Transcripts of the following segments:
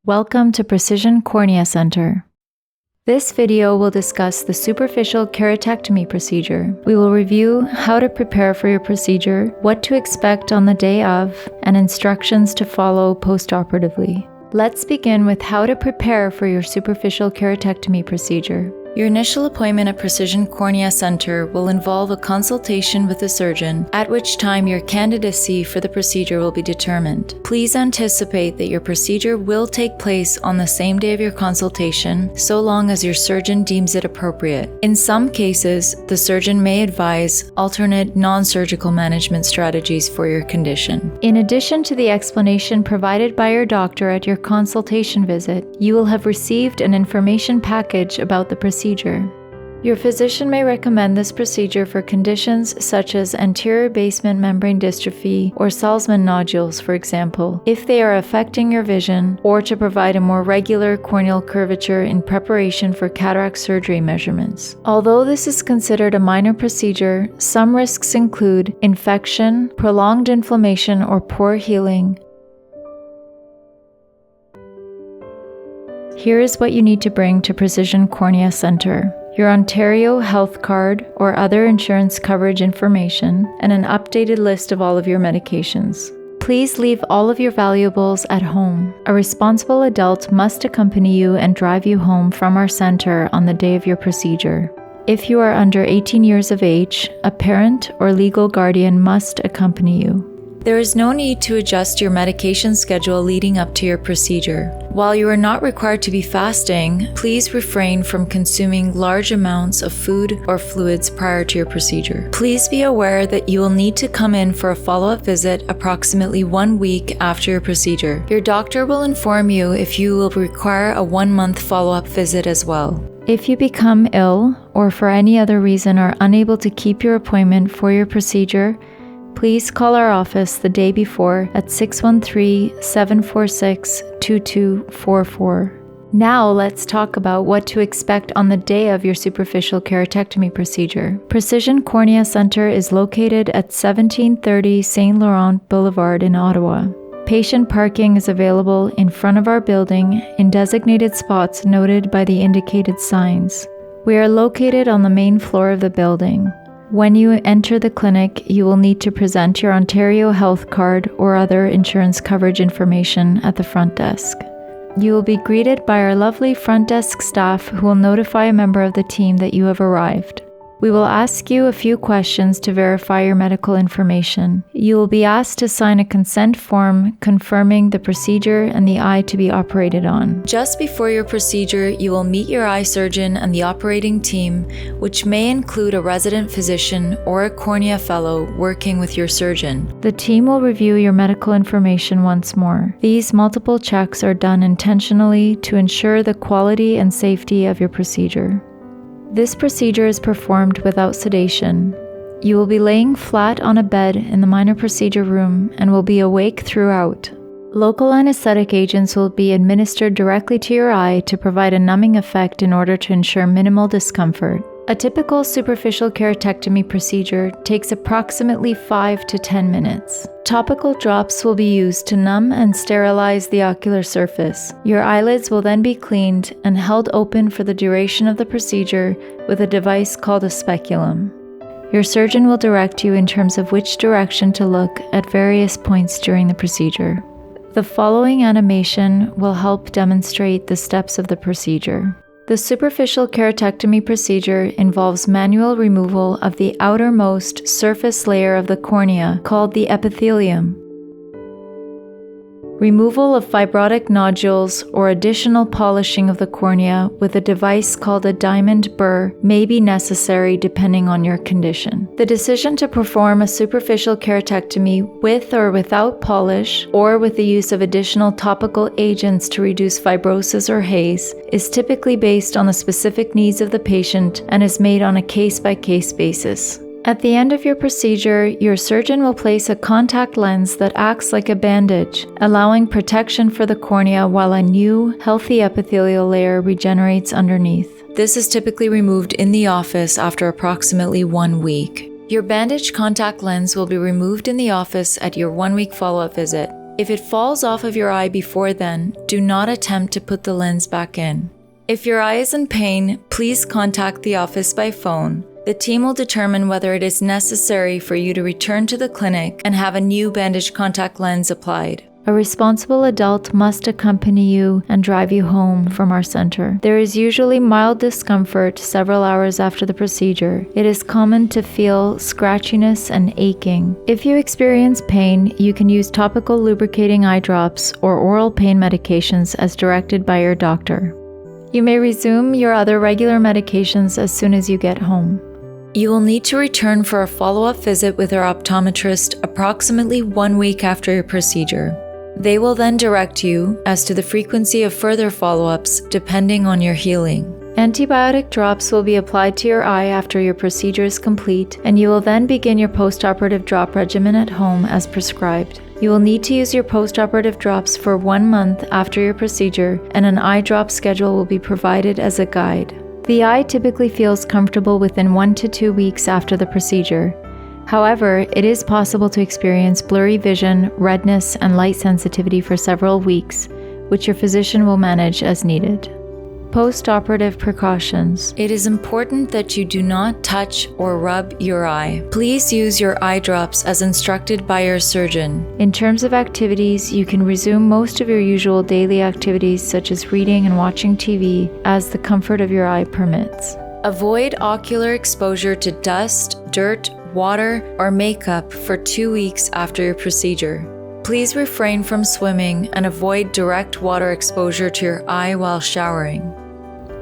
Welcome to Precision Cornea Center. This video will discuss the superficial keratectomy procedure. We will review how to prepare for your procedure, what to expect on the day of, and instructions to follow post-operatively. Let's begin with how to prepare for your superficial keratectomy procedure. Your initial appointment at Precision Cornea Center will involve a consultation with a surgeon, at which time your candidacy for the procedure will be determined. Please anticipate that your procedure will take place on the same day of your consultation, so long as your surgeon deems it appropriate. In some cases, the surgeon may advise alternate non-surgical management strategies for your condition. In addition to the explanation provided by your doctor at your consultation visit, you will have received an information package about the procedure. Your physician may recommend this procedure for conditions such as anterior basement membrane dystrophy or Salzmann nodules, for example, if they are affecting your vision, or to provide a more regular corneal curvature in preparation for cataract surgery measurements. Although this is considered a minor procedure, some risks include infection, prolonged inflammation, or poor healing. Here is what you need to bring to Precision Cornea Center: your Ontario health card or other insurance coverage information, and an updated list of all of your medications. Please leave all of your valuables at home. A responsible adult must accompany you and drive you home from our center on the day of your procedure. If you are under 18 years of age, a parent or legal guardian must accompany you. There is no need to adjust your medication schedule leading up to your procedure. While you are not required to be fasting, please refrain from consuming large amounts of food or fluids prior to your procedure. Please be aware that you will need to come in for a follow-up visit approximately 1 week after your procedure. Your doctor will inform you if you will require a 1-month follow-up visit as well. If you become ill or for any other reason are unable to keep your appointment for your procedure, please call our office the day before at 613-746-2244. Now let's talk about what to expect on the day of your superficial keratectomy procedure. Precision Cornea Center is located at 1730 Saint Laurent Boulevard in Ottawa. Patient parking is available in front of our building in designated spots noted by the indicated signs. We are located on the main floor of the building. When you enter the clinic, you will need to present your Ontario health card or other insurance coverage information at the front desk. You will be greeted by our lovely front desk staff who will notify a member of the team that you have arrived. We will ask you a few questions to verify your medical information. You will be asked to sign a consent form confirming the procedure and the eye to be operated on. Just before your procedure, you will meet your eye surgeon and the operating team, which may include a resident physician or a cornea fellow working with your surgeon. The team will review your medical information once more. These multiple checks are done intentionally to ensure the quality and safety of your procedure. This procedure is performed without sedation. You will be laying flat on a bed in the minor procedure room and will be awake throughout. Local anesthetic agents will be administered directly to your eye to provide a numbing effect in order to ensure minimal discomfort. A typical superficial keratectomy procedure takes approximately 5 to 10 minutes. Topical drops will be used to numb and sterilize the ocular surface. Your eyelids will then be cleaned and held open for the duration of the procedure with a device called a speculum. Your surgeon will direct you in terms of which direction to look at various points during the procedure. The following animation will help demonstrate the steps of the procedure. The superficial keratectomy procedure involves manual removal of the outermost surface layer of the cornea called the epithelium. Removal of fibrotic nodules or additional polishing of the cornea with a device called a diamond burr may be necessary depending on your condition. The decision to perform a superficial keratectomy with or without polish, or with the use of additional topical agents to reduce fibrosis or haze, is typically based on the specific needs of the patient and is made on a case-by-case basis. At the end of your procedure, your surgeon will place a contact lens that acts like a bandage, allowing protection for the cornea while a new, healthy epithelial layer regenerates underneath. This is typically removed in the office after approximately 1 week. Your bandaged contact lens will be removed in the office at your 1-week follow-up visit. If it falls off of your eye before then, do not attempt to put the lens back in. If your eye is in pain, please contact the office by phone. The team will determine whether it is necessary for you to return to the clinic and have a new bandaged contact lens applied. A responsible adult must accompany you and drive you home from our center. There is usually mild discomfort several hours after the procedure. It is common to feel scratchiness and aching. If you experience pain, you can use topical lubricating eye drops or oral pain medications as directed by your doctor. You may resume your other regular medications as soon as you get home. You will need to return for a follow-up visit with our optometrist approximately 1 week after your procedure. They will then direct you as to the frequency of further follow-ups depending on your healing. Antibiotic drops will be applied to your eye after your procedure is complete, and you will then begin your post-operative drop regimen at home as prescribed. You will need to use your post-operative drops for 1 month after your procedure, and an eye drop schedule will be provided as a guide. The eye typically feels comfortable within 1 to 2 weeks after the procedure. However, it is possible to experience blurry vision, redness, and light sensitivity for several weeks, which your physician will manage as needed. Post-operative precautions. It is important that you do not touch or rub your eye. Please use your eye drops as instructed by your surgeon. In terms of activities, you can resume most of your usual daily activities such as reading and watching TV as the comfort of your eye permits. Avoid ocular exposure to dust, dirt, water, or makeup for 2 weeks after your procedure. Please refrain from swimming and avoid direct water exposure to your eye while showering.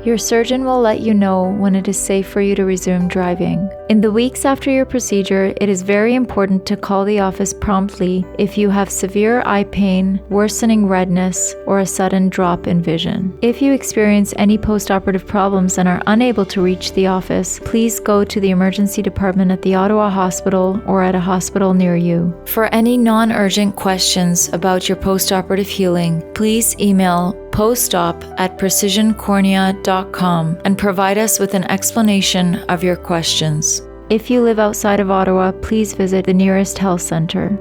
Your surgeon will let you know when it is safe for you to resume driving. In the weeks after your procedure, it is very important to call the office promptly if you have severe eye pain, worsening redness, or a sudden drop in vision. If you experience any post-operative problems and are unable to reach the office, please go to the emergency department at the Ottawa Hospital or at a hospital near you. For any non-urgent questions about your post-operative healing, please email postop@precisioncornea.com and provide us with an explanation of your questions. If you live outside of Ottawa, please visit the nearest health center.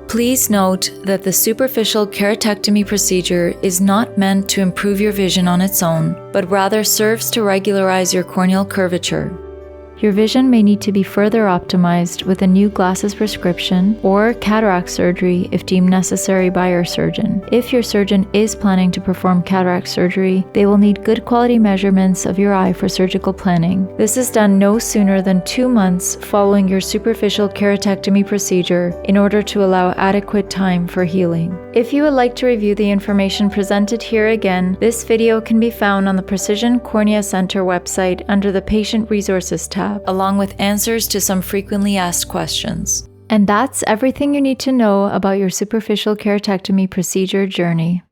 Please note that the superficial keratectomy procedure is not meant to improve your vision on its own, but rather serves to regularize your corneal curvature. Your vision may need to be further optimized with a new glasses prescription or cataract surgery if deemed necessary by your surgeon. If your surgeon is planning to perform cataract surgery, they will need good quality measurements of your eye for surgical planning. This is done no sooner than 2 months following your superficial keratectomy procedure in order to allow adequate time for healing. If you would like to review the information presented here again, this video can be found on the Precision Cornea Center website under the Patient Resources tab, along with answers to some frequently asked questions. And that's everything you need to know about your superficial keratectomy procedure journey.